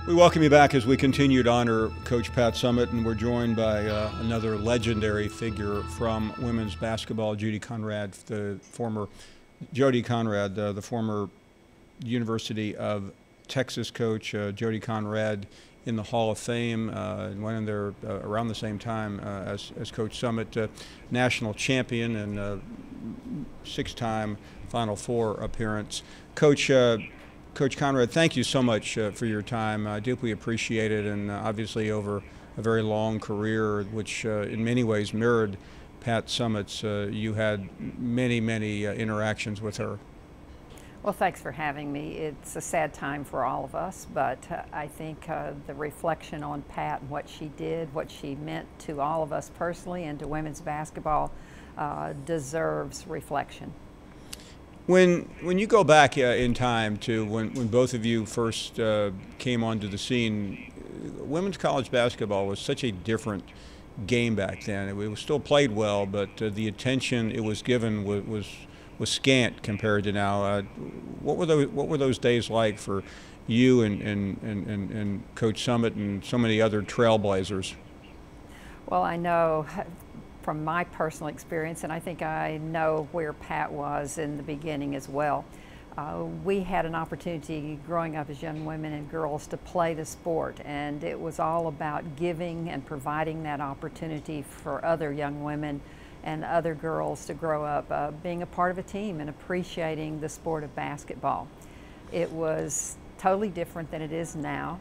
We welcome you back as we continue to honor Coach Pat Summitt, and we're joined by another legendary figure from women's basketball, Jody Conradt, the former University of Texas coach. Jody Conradt in the Hall of Fame and went in there around the same time as Coach Summitt, national champion and six-time Final Four appearance. Coach Conrad, thank you so much for your time. I deeply appreciate it, and obviously over a very long career, which in many ways mirrored Pat Summitt's. You had many interactions with her. Well, thanks for having me. It's a sad time for all of us, but I think the reflection on Pat and what she did, what she meant to all of us personally and to women's basketball deserves reflection. When you go back in time to when both of you first came onto the scene, women's college basketball was such a different game back then. It was still played well, but the attention it was given was scant compared to now. What were those days like for you and Coach Summitt and so many other trailblazers? Well, I know from my personal experience, and I think I know where Pat was in the beginning as well. We had an opportunity growing up as young women and girls to play the sport, and it was all about giving and providing that opportunity for other young women and other girls to grow up being a part of a team and appreciating the sport of basketball. It was totally different than it is now.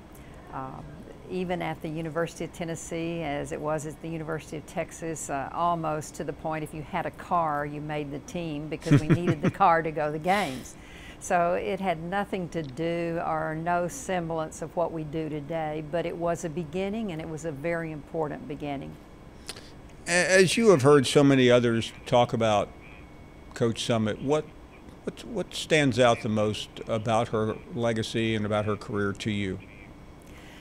Even at the University of Tennessee, as it was at the University of Texas, almost to the point if you had a car, you made the team because we needed the car to go to the games. So it had nothing to do or no semblance of what we do today, but it was a beginning, and it was a very important beginning. As you have heard so many others talk about Coach Summitt, what stands out the most about her legacy and about her career to you?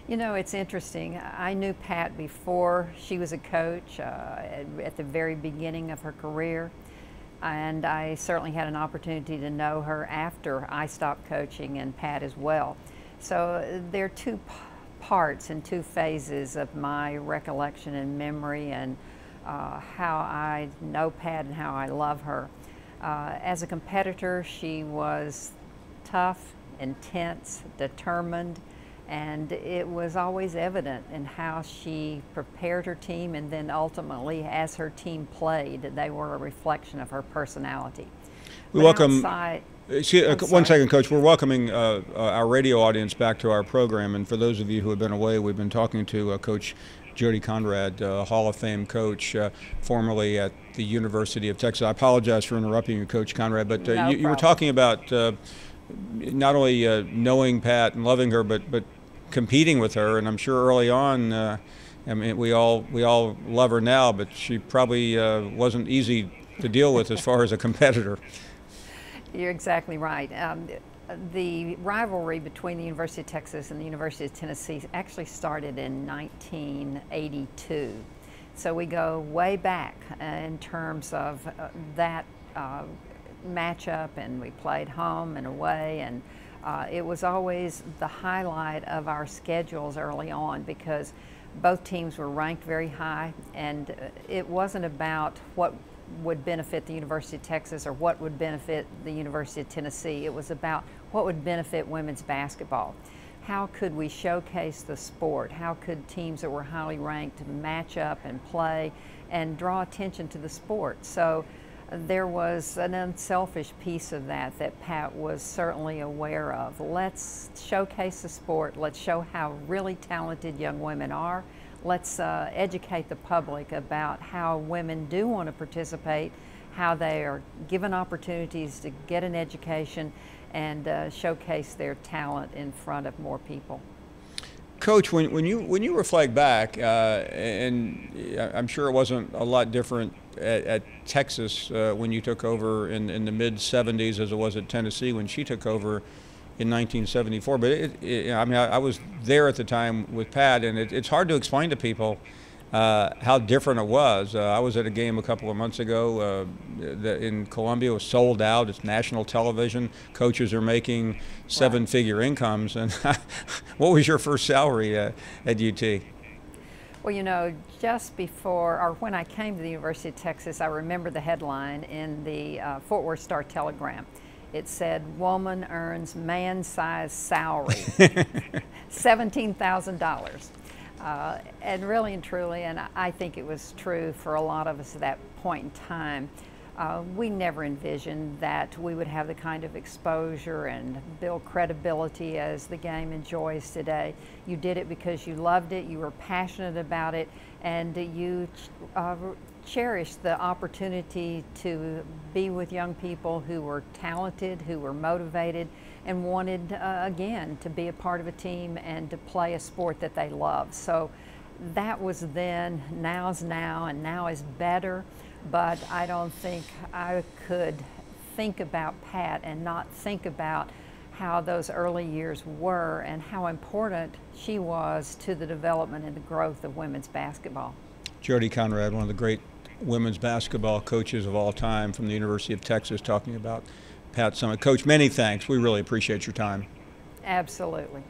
You know, it's interesting. I knew Pat before she was a coach at the very beginning of her career, and I certainly had an opportunity to know her after I stopped coaching, and Pat as well. So there are two parts and two phases of my recollection and memory and how I know Pat and how I love her. As a competitor, she was tough, intense, determined, and it was always evident in how she prepared her team, and then ultimately as her team played, they were a reflection of her personality. We welcome, one second, Coach, we're welcoming our radio audience back to our program, and for those of you who have been away, we've been talking to Coach Jody Conradt, Hall of Fame coach, formerly at the University of Texas. I apologize for interrupting you, Coach Conradt, but you were talking about not only knowing Pat and loving her, but competing with her, and I'm sure early on, I mean, we all love her now, but she probably wasn't easy to deal with as far as a competitor. You're exactly right. The rivalry between the University of Texas and the University of Tennessee actually started in 1982. So we go way back in terms of that matchup, and we played home and away, and it was always the highlight of our schedules early on because both teams were ranked very high, and it wasn't about what would benefit the University of Texas or what would benefit the University of Tennessee. It was about what would benefit women's basketball. How could we showcase the sport? How could teams that were highly ranked match up and play and draw attention to the sport? So there was an unselfish piece of that Pat was certainly aware of. Let's showcase the sport. Let's show how really talented young women are. Let's educate the public about how women do want to participate, how they are given opportunities to get an education and showcase their talent in front of more people. Coach, when you reflect back, and I'm sure it wasn't a lot different at Texas when you took over in the mid-'70s as it was at Tennessee when she took over in 1974. But I mean, I was there at the time with Pat, and it's hard to explain to people how different it was. I was at a game a couple of months ago in Columbia. It was sold out. It's national television. Coaches are making seven-figure incomes. And what was your first salary at UT? Well, you know, just before, or when I came to the University of Texas, I remember the headline in the Fort Worth Star-Telegram. It said, "Woman earns man-sized salary, $17,000." And really and truly, and I think it was true for a lot of us at that point in time, we never envisioned that we would have the kind of exposure and build credibility as the game enjoys today. You did it because you loved it, you were passionate about it, and you cherished the opportunity to be with young people who were talented, who were motivated, and wanted, again, to be a part of a team and to play a sport that they love. So that was then, now's now, and now is better. But I don't think I could think about Pat and not think about how those early years were and how important she was to the development and the growth of women's basketball. Jody Conradt, one of the great women's basketball coaches of all time from the University of Texas, talking about Pat Summitt. Coach, many thanks. We really appreciate your time. Absolutely.